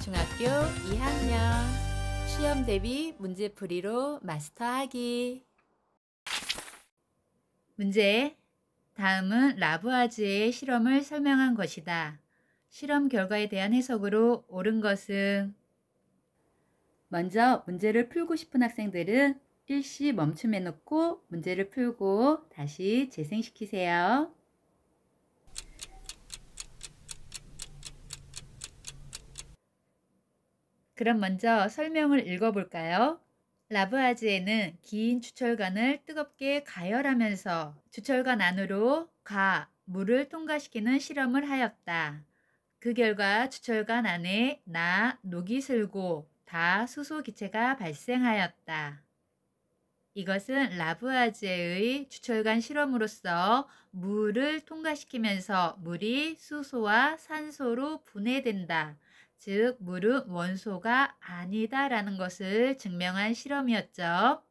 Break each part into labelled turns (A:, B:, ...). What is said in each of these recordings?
A: 중학교 2학년 시험 대비 문제풀이로 마스터하기. 문제. 다음은 라부아즈의 실험을 설명한 것이다. 실험 결과에 대한 해석으로 옳은 것은? 먼저 문제를 풀고 싶은 학생들은 일시 멈춤해 놓고 문제를 풀고 다시 재생시키세요. 그럼 먼저 설명을 읽어볼까요? 라부아즈에는 긴 주철관을 뜨겁게 가열하면서 주철관 안으로 물을 통과시키는 실험을 하였다. 그 결과 주철관 안에 녹이 슬고 수소 기체가 발생하였다. 이것은 라부아즈의 주철관 실험으로서 물을 통과시키면서 물이 수소와 산소로 분해된다. 즉, 물은 원소가 아니다라는 것을 증명한 실험이었죠.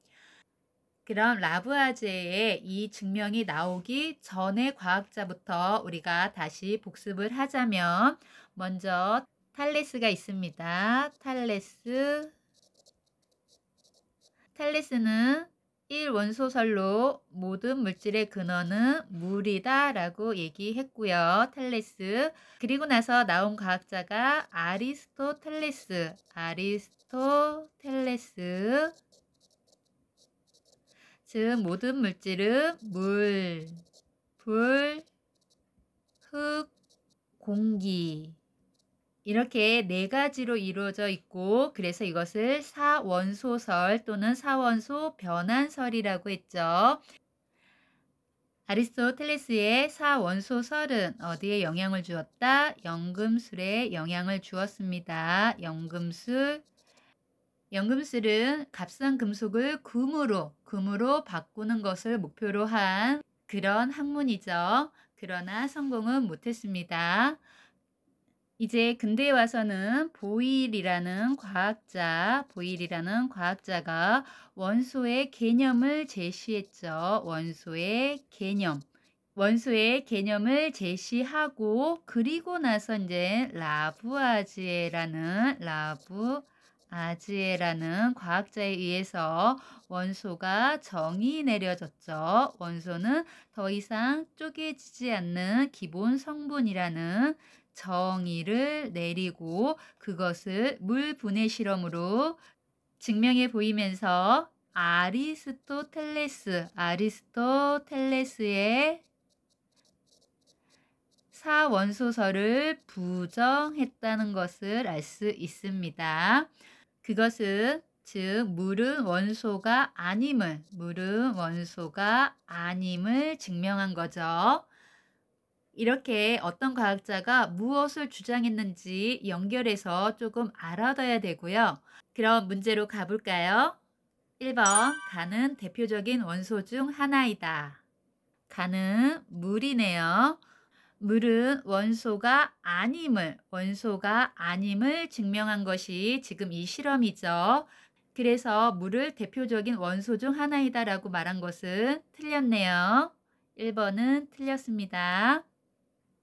A: 그럼 라부아즈의 이 증명이 나오기 전의 과학자부터 우리가 다시 복습을 하자면, 먼저 탈레스가 있습니다. 탈레스는 1원소설로 모든 물질의 근원은 물이다 라고 얘기했고요. 탈레스. 그리고 나서 나온 과학자가 아리스토텔레스. 즉 모든 물질은 물, 불, 흙, 공기 이렇게 네 가지로 이루어져 있고, 그래서 이것을 사원소설 또는 사원소 변환설이라고 했죠. 아리스토텔레스의 사원소설은 어디에 영향을 주었다? 연금술에 영향을 주었습니다. 연금술은 값싼 금속을 금으로 바꾸는 것을 목표로 한 그런 학문이죠. 그러나 성공은 못했습니다. 이제 근대에 와서는 보일이라는 과학자가 원소의 개념을 제시했죠. 원소의 개념을 제시하고, 그리고 나서 이제 라부아지에라는 과학자에 의해서 원소가 정의 내려졌죠. 원소는 더 이상 쪼개지지 않는 기본 성분이라는 정의를 내리고, 그것을 물 분해 실험으로 증명해 보이면서 아리스토텔레스의 사원소설을 부정했다는 것을 알 수 있습니다. 그것은 즉 물은 원소가 아님을 증명한 거죠. 이렇게 어떤 과학자가 무엇을 주장했는지 연결해서 조금 알아둬야 되고요. 그럼 문제로 가볼까요? 1번, 가는 대표적인 원소 중 하나이다. 가는 물이네요. 물은 원소가 아님을 증명한 것이 지금 이 실험이죠. 그래서 물을 대표적인 원소 중 하나이다 라고 말한 것은 틀렸네요. 1번은 틀렸습니다.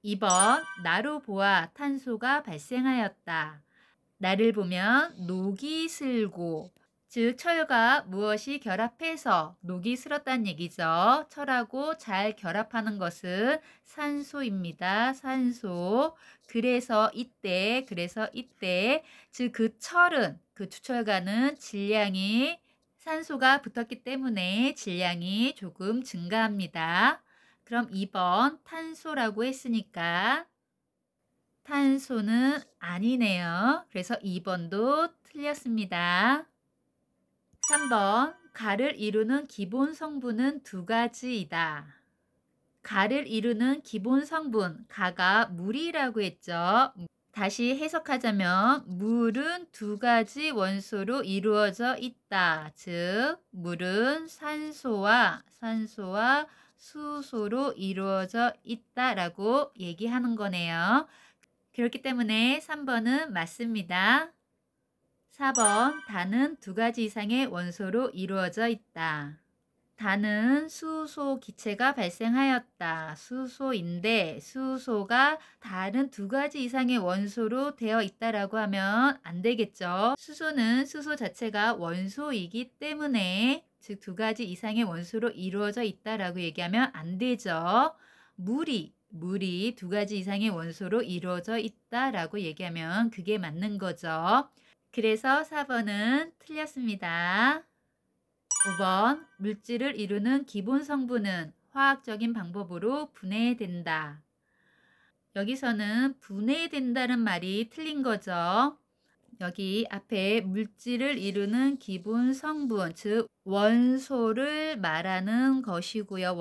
A: 2번, 나로 보아 탄소가 발생하였다. 나를 보면 녹이 슬고, 즉 철과 무엇이 결합해서 녹이 슬었다는 얘기죠. 철하고 잘 결합하는 것은 산소입니다. 산소. 그래서 이때 즉 그 주철과는 질량이 산소가 붙었기 때문에 질량이 조금 증가합니다. 그럼 2번 탄소라고 했으니까 탄소는 아니네요. 그래서 2번도 틀렸습니다. 3번, 가를 이루는 기본 성분은 두 가지이다. 가를 이루는 기본 성분, 가가 물이라고 했죠. 다시 해석하자면 물은 두 가지 원소로 이루어져 있다. 즉 물은 산소와 수소로 이루어져 있다라고 얘기하는 거네요. 그렇기 때문에 3번은 맞습니다. 4번, 단은 두 가지 이상의 원소로 이루어져 있다. 다는 수소 기체가 발생하였다. 수소인데 수소가 다른 두 가지 이상의 원소로 되어 있다라고 하면 안 되겠죠. 수소는 수소 자체가 원소이기 때문에 즉 두 가지 이상의 원소로 이루어져 있다라고 얘기하면 안 되죠. 물이 두 가지 이상의 원소로 이루어져 있다라고 얘기하면 그게 맞는 거죠. 그래서 4번은 틀렸습니다. 5번 물질을 이루는 기본 성분은 화학적인 방법으로 분해된다. 여기서는 분해된다는 말이 틀린 거죠. 여기 앞에 물질을 이루는 기본 성분, 즉 원소를 말하는 것이고요.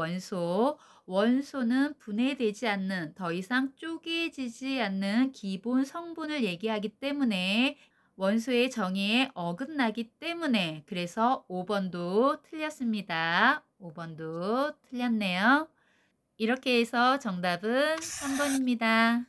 A: 원소는 분해되지 않는, 더 이상 쪼개지지 않는 기본 성분을 얘기하기 때문에 원소의 정의에 어긋나기 때문에 그래서 5번도 틀렸습니다. 5번도 틀렸네요. 이렇게 해서 정답은 3번입니다.